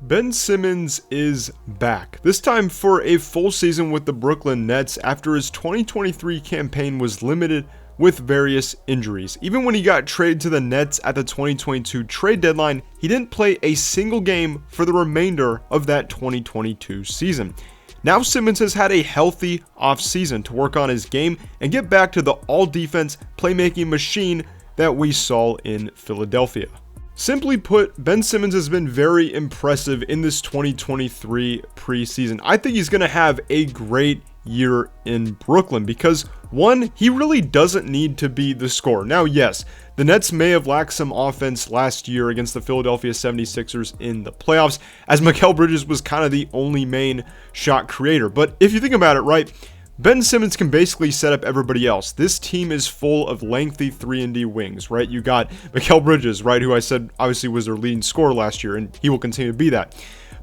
Ben Simmons is back, this time for a full season with the Brooklyn Nets after his 2023 campaign was limited with various injuries. Even when he got traded to the Nets at the 2022 trade deadline, he didn't play a single game for the remainder of that 2022 season. Now Simmons has had a healthy offseason to work on his game and get back to the all-defense playmaking machine that we saw in Philadelphia. Simply put, Ben Simmons has been very impressive in this 2023 preseason. I think he's going to have a great year in Brooklyn because, one, he really doesn't need to be the scorer. Now, yes, the Nets may have lacked some offense last year against the Philadelphia 76ers in the playoffs, as Mikal Bridges was kind of the only main shot creator. But if you think about it, right, Ben Simmons can basically set up everybody else. This team is full of lengthy 3-and-D wings, right? You got Mikal Bridges, right, who I said obviously was their leading scorer last year, and he will continue to be that.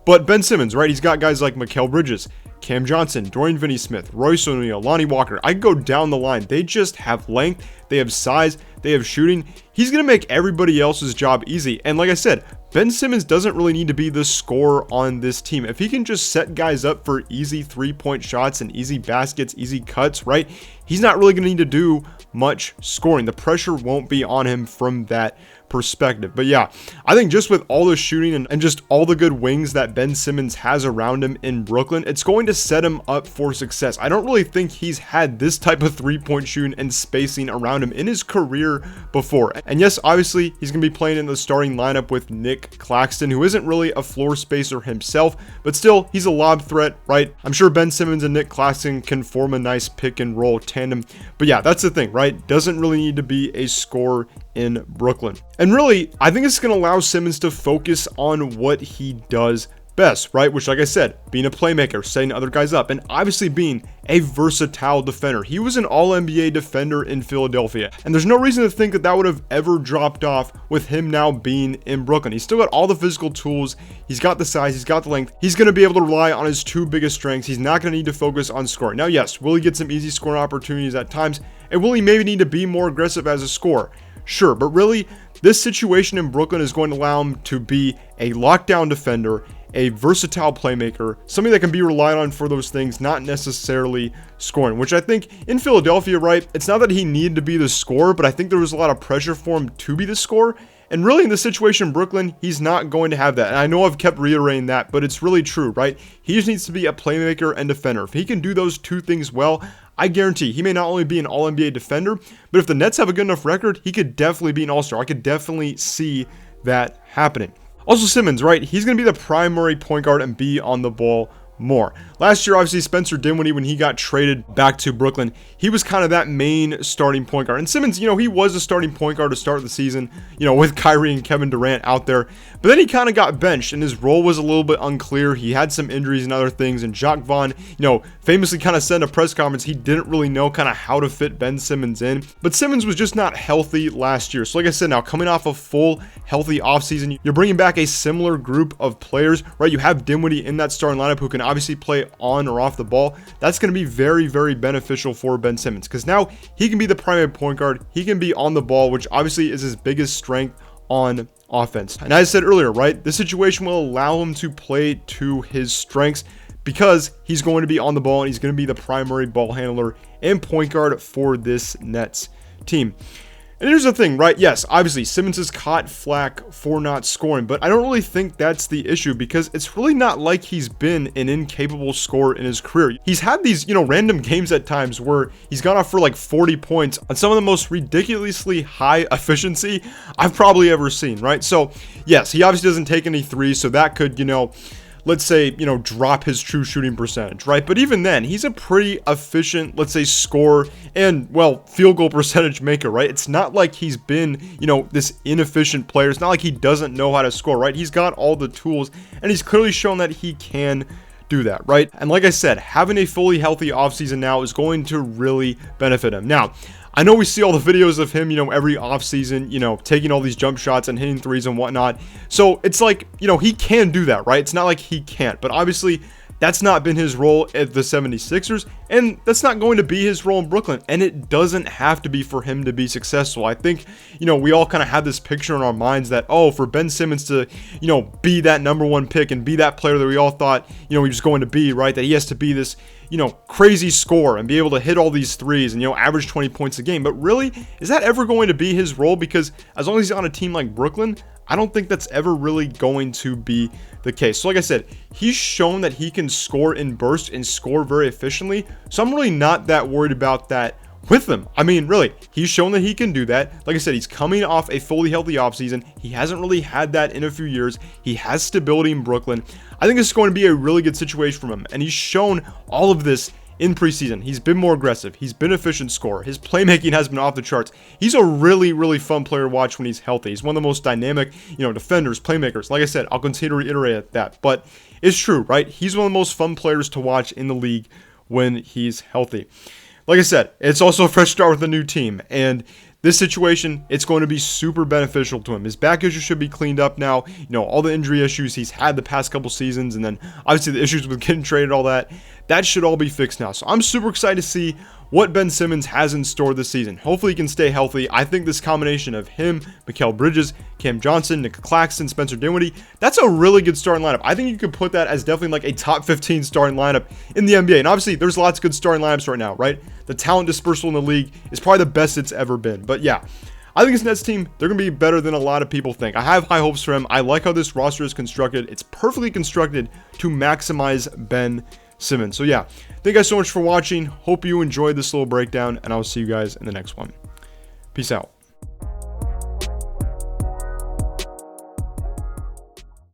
But Ben Simmons, right, he's got guys like Mikal Bridges, Cam Johnson, Dorian Finney-Smith, Royce O'Neal, Lonnie Walker. I could go down the line. They just have length, they have size, they have shooting. He's going to make everybody else's job easy. And like I said, Ben Simmons doesn't really need to be the scorer on this team. If he can just set guys up for easy three-point shots and easy baskets, easy cuts, right? He's not really going to need to do much scoring. The pressure won't be on him from that perspective. But yeah, I think just with all the shooting and just all the good wings that Ben Simmons has around him in Brooklyn, it's going to set him up for success. I don't really think he's had this type of three-point shooting and spacing around him in his career before. And yes, obviously, he's going to be playing in the starting lineup with Nick Claxton, who isn't really a floor spacer himself, but still, he's a lob threat, right? I'm sure Ben Simmons and Nick Claxton can form a nice pick and roll tandem. But yeah, that's the thing, right? Doesn't really need to be a scorer in Brooklyn. And really, I think it's going to allow Simmons to focus on what he does best, right? Which, like I said, being a playmaker, setting other guys up, and obviously being a versatile defender. He was an all-NBA defender in Philadelphia, and there's no reason to think that that would have ever dropped off with him now being in Brooklyn. He's still got all the physical tools, he's got the size, he's got the length, he's going to be able to rely on his two biggest strengths. He's not going to need to focus on scoring. Now, yes, will he get some easy scoring opportunities at times, and will he maybe need to be more aggressive as a scorer? Sure, but really, this situation in Brooklyn is going to allow him to be a lockdown defender, a versatile playmaker, somebody that can be relied on for those things, not necessarily scoring, which I think in Philadelphia, right, it's not that he needed to be the scorer, but I think there was a lot of pressure for him to be the scorer. And really, in this situation in Brooklyn, he's not going to have that. And I know I've kept reiterating that, but it's really true, right? He just needs to be a playmaker and defender. If he can do those two things well, I guarantee he may not only be an all-NBA defender, but if the Nets have a good enough record, he could definitely be an all-star. I could definitely see that happening. Also, Simmons, right? He's going to be the primary point guard and be on the ball more. Last year, obviously, Spencer Dinwiddie, when he got traded back to Brooklyn, he was kind of that main starting point guard. And Simmons, he was a starting point guard to start the season, with Kyrie and Kevin Durant out there. But then he kind of got benched, and his role was a little bit unclear. He had some injuries and other things, and Jacques Vaughn, famously kind of said in a press conference he didn't really know kind of how to fit Ben Simmons in. But Simmons was just not healthy last year. So like I said, now coming off a full healthy offseason, you're bringing back a similar group of players, right? You have Dinwiddie in that starting lineup who can obviously play on or off the ball. That's going to be very, very beneficial for Ben Simmons because now he can be the primary point guard. He can be on the ball, which obviously is his biggest strength on offense. And as I said earlier, right, this situation will allow him to play to his strengths because he's going to be on the ball and he's going to be the primary ball handler and point guard for this Nets team. And here's the thing, right? Yes, obviously, Simmons has caught flack for not scoring, but I don't really think that's the issue because it's really not like he's been an incapable scorer in his career. He's had these, random games at times where he's gone off for like 40 points on some of the most ridiculously high efficiency I've probably ever seen, right? So, yes, he obviously doesn't take any threes, so that could, let's say, drop his true shooting percentage, right? But even then, he's a pretty efficient, let's say, scorer and, field goal percentage maker, right? It's not like he's been, this inefficient player. It's not like he doesn't know how to score, right? He's got all the tools, and he's clearly shown that he can do that, right? And like I said, having a fully healthy offseason now is going to really benefit him. Now, I know we see all the videos of him, every offseason, taking all these jump shots and hitting threes and whatnot. So it's like, he can do that, right? It's not like he can't. But obviously, That's not been his role at the 76ers, and that's not going to be his role in Brooklyn, and it doesn't have to be for him to be successful. I think, we all kind of have this picture in our minds that, for Ben Simmons to, be that #1 pick and be that player that we all thought, he was going to be, right? That he has to be this, crazy scorer and be able to hit all these threes and, average 20 points a game. But really, is that ever going to be his role? Because as long as he's on a team like Brooklyn, I don't think that's ever really going to be the case. So like I said, he's shown that he can score in bursts and score very efficiently. So I'm really not that worried about that with him. I mean, really, he's shown that he can do that. Like I said, he's coming off a fully healthy offseason. He hasn't really had that in a few years. He has stability in Brooklyn. I think this is going to be a really good situation for him. And he's shown all of this in preseason. He's been more aggressive. He's been an efficient scorer. His playmaking has been off the charts. He's a really, really fun player to watch when he's healthy. He's one of the most dynamic, defenders, playmakers. Like I said, I'll continue to reiterate that. But it's true, right? He's one of the most fun players to watch in the league when he's healthy. Like I said, it's also a fresh start with a new team. And this situation, it's going to be super beneficial to him. His back issue should be cleaned up now. All the injury issues he's had the past couple seasons, and then obviously the issues with getting traded, all that should all be fixed now. So I'm super excited to see what Ben Simmons has in store this season. Hopefully he can stay healthy. I think this combination of him, Mikal Bridges, Cam Johnson, Nick Claxton, Spencer Dinwiddie, that's a really good starting lineup. I think you could put that as definitely like a top 15 starting lineup in the NBA. And obviously there's lots of good starting lineups right now, right? The talent dispersal in the league is probably the best it's ever been. But yeah, I think this Nets team, they're going to be better than a lot of people think. I have high hopes for him. I like how this roster is constructed. It's perfectly constructed to maximize Ben Simmons. So yeah, thank you guys so much for watching. Hope you enjoyed this little breakdown, and I'll see you guys in the next one. Peace out.